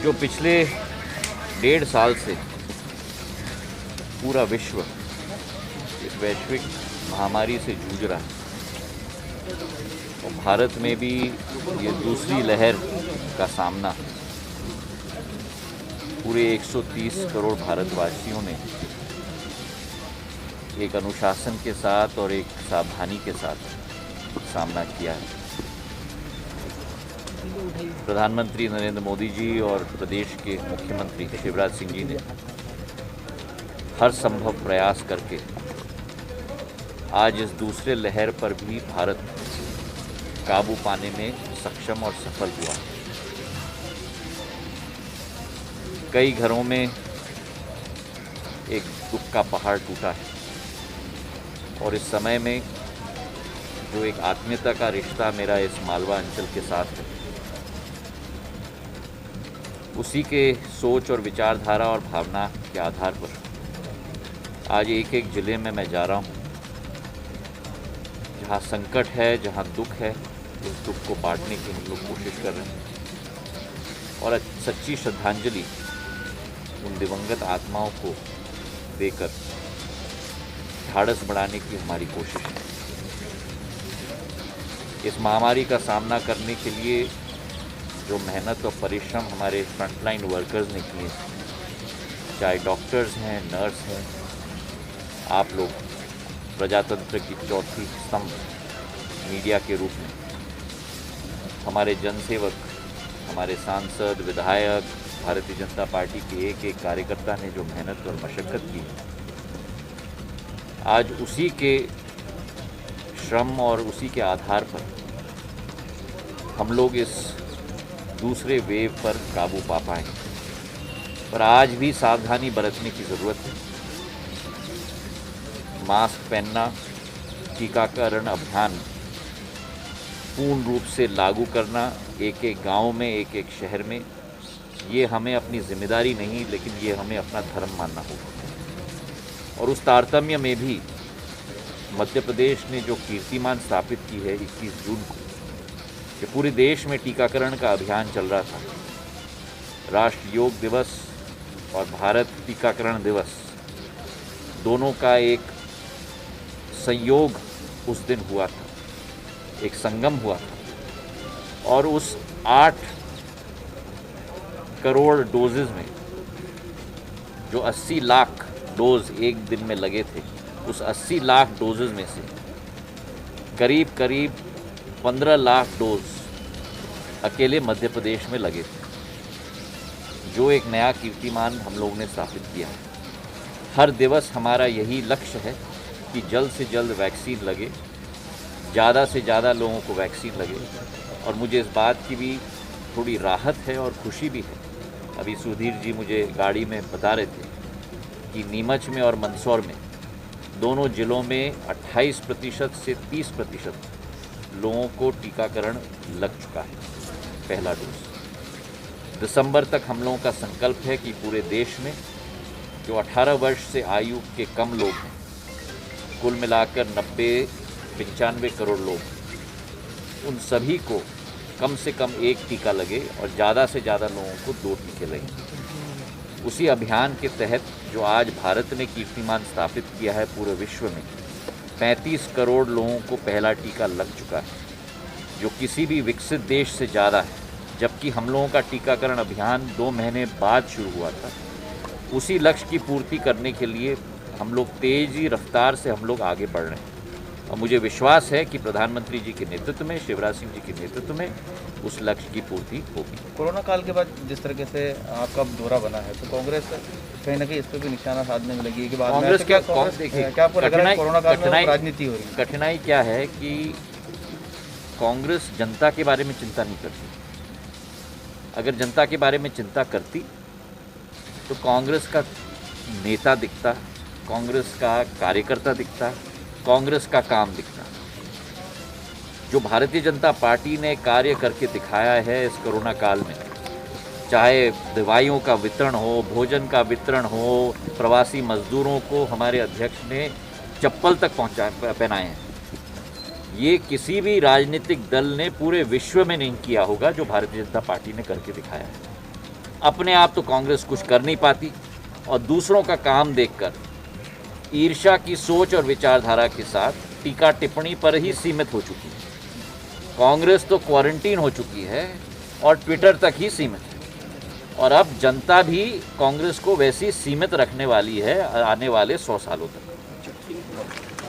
जो पिछले 1.5 साल से पूरा विश्व इस वैश्विक महामारी से जूझ रहा है और भारत में भी ये दूसरी लहर का सामना पूरे 130 करोड़ भारतवासियों ने एक अनुशासन के साथ और एक सावधानी के साथ सामना किया है। प्रधानमंत्री नरेंद्र मोदी जी और प्रदेश के मुख्यमंत्री शिवराज सिंह जी ने हर संभव प्रयास करके आज इस दूसरे लहर पर भी भारत काबू पाने में सक्षम और सफल हुआ। कई घरों में एक दुख का पहाड़ टूटा है और इस समय में जो एक आत्मीयता का रिश्ता मेरा इस मालवा अंचल के साथ है, उसी के सोच और विचारधारा और भावना के आधार पर आज एक एक ज़िले में मैं जा रहा हूँ जहाँ संकट है, जहाँ दुख है, उस दुख को बांटने की हम लोग कोशिश कर रहे हैं और सच्ची श्रद्धांजलि उन दिवंगत आत्माओं को देकर ढाढ़स बढ़ाने की हमारी कोशिश है। इस महामारी का सामना करने के लिए जो मेहनत और परिश्रम हमारे फ्रंटलाइन वर्कर्स ने किए, चाहे डॉक्टर्स हैं, नर्स हैं, आप लोग प्रजातंत्र की चौथी स्तंभ मीडिया के रूप में, हमारे जनसेवक, हमारे सांसद, विधायक, भारतीय जनता पार्टी के एक एक कार्यकर्ता ने जो मेहनत और मशक्क़त की, आज उसी के श्रम और उसी के आधार पर हम लोग इस दूसरे वेव पर काबू पा पाए। पर आज भी सावधानी बरतने की ज़रूरत है। मास्क पहनना, टीकाकरण अभियान पूर्ण रूप से लागू करना एक एक गांव में, एक एक शहर में, ये हमें अपनी जिम्मेदारी नहीं, लेकिन ये हमें अपना धर्म मानना होगा। और उस तारतम्य में भी मध्य प्रदेश ने जो कीर्तिमान स्थापित की है 21 जून को, कि पूरे देश में टीकाकरण का अभियान चल रहा था। राष्ट्रीय योग दिवस और भारत टीकाकरण दिवस दोनों का एक संयोग उस दिन हुआ था, एक संगम हुआ था और उस 8 करोड़ डोजेज में जो 80 लाख डोज एक दिन में लगे थे, उस 80 लाख डोजेज में से करीब 15 लाख डोज अकेले मध्य प्रदेश में लगे थे, जो एक नया कीर्तिमान हम लोगों ने स्थापित किया है। हर दिवस हमारा यही लक्ष्य है कि जल्द से जल्द वैक्सीन लगे, ज़्यादा से ज़्यादा लोगों को वैक्सीन लगे। और मुझे इस बात की भी थोड़ी राहत है और खुशी भी है। अभी सुधीर जी मुझे गाड़ी में बता रहे थे कि नीमच में और मंदसौर में दोनों ज़िलों में 28% से 30% लोगों को टीकाकरण लग चुका है, पहला डोज। दिसंबर तक हम लोगों का संकल्प है कि पूरे देश में जो 18 वर्ष से आयु के कम लोग हैं, कुल मिलाकर 90-95 करोड़ लोग, उन सभी को कम से कम एक टीका लगे और ज़्यादा से ज़्यादा लोगों को 2 टीके लगे। उसी अभियान के तहत जो आज भारत ने कीर्तिमान स्थापित किया है, पूरे विश्व में 35 करोड़ लोगों को पहला टीका लग चुका है, जो किसी भी विकसित देश से ज़्यादा है। जबकि हम लोगों का टीकाकरण अभियान 2 महीने बाद शुरू हुआ था। उसी लक्ष्य की पूर्ति करने के लिए हम लोग तेज़ी रफ्तार से हम लोग आगे बढ़ रहे हैं और मुझे विश्वास है कि प्रधानमंत्री जी के नेतृत्व में, शिवराज सिंह जी के नेतृत्व में उस लक्ष्य की पूर्ति होगी। कोरोना काल के बाद जिस तरीके से आपका दौरा बना है, तो कांग्रेस कहीं ना कहीं इस पर भी निशाना साधने में लगी है कि बाद में कांग्रेस क्या आपको लग रहा है कोरोना काल में राजनीति हो रही है? कठिनाई क्या है कि कांग्रेस जनता के बारे में चिंता नहीं करती। अगर जनता के बारे में चिंता करती तो कांग्रेस का नेता दिखता, कांग्रेस का कार्यकर्ता दिखता, कांग्रेस का काम दिखता। जो भारतीय जनता पार्टी ने कार्य करके दिखाया है इस कोरोना काल में, चाहे दवाइयों का वितरण हो, भोजन का वितरण हो, प्रवासी मजदूरों को हमारे अध्यक्ष ने चप्पल तक पहनाए हैं, ये किसी भी राजनीतिक दल ने पूरे विश्व में नहीं किया होगा जो भारतीय जनता पार्टी ने करके दिखाया है। अपने आप तो कांग्रेस कुछ कर नहीं पाती और दूसरों का काम देखकर ईर्ष्या की सोच और विचारधारा के साथ टीका टिप्पणी पर ही सीमित हो चुकी है। कांग्रेस तो क्वारंटीन हो चुकी है और ट्विटर तक ही सीमित है और अब जनता भी कांग्रेस को वैसी सीमित रखने वाली है आने वाले 100 सालों तक।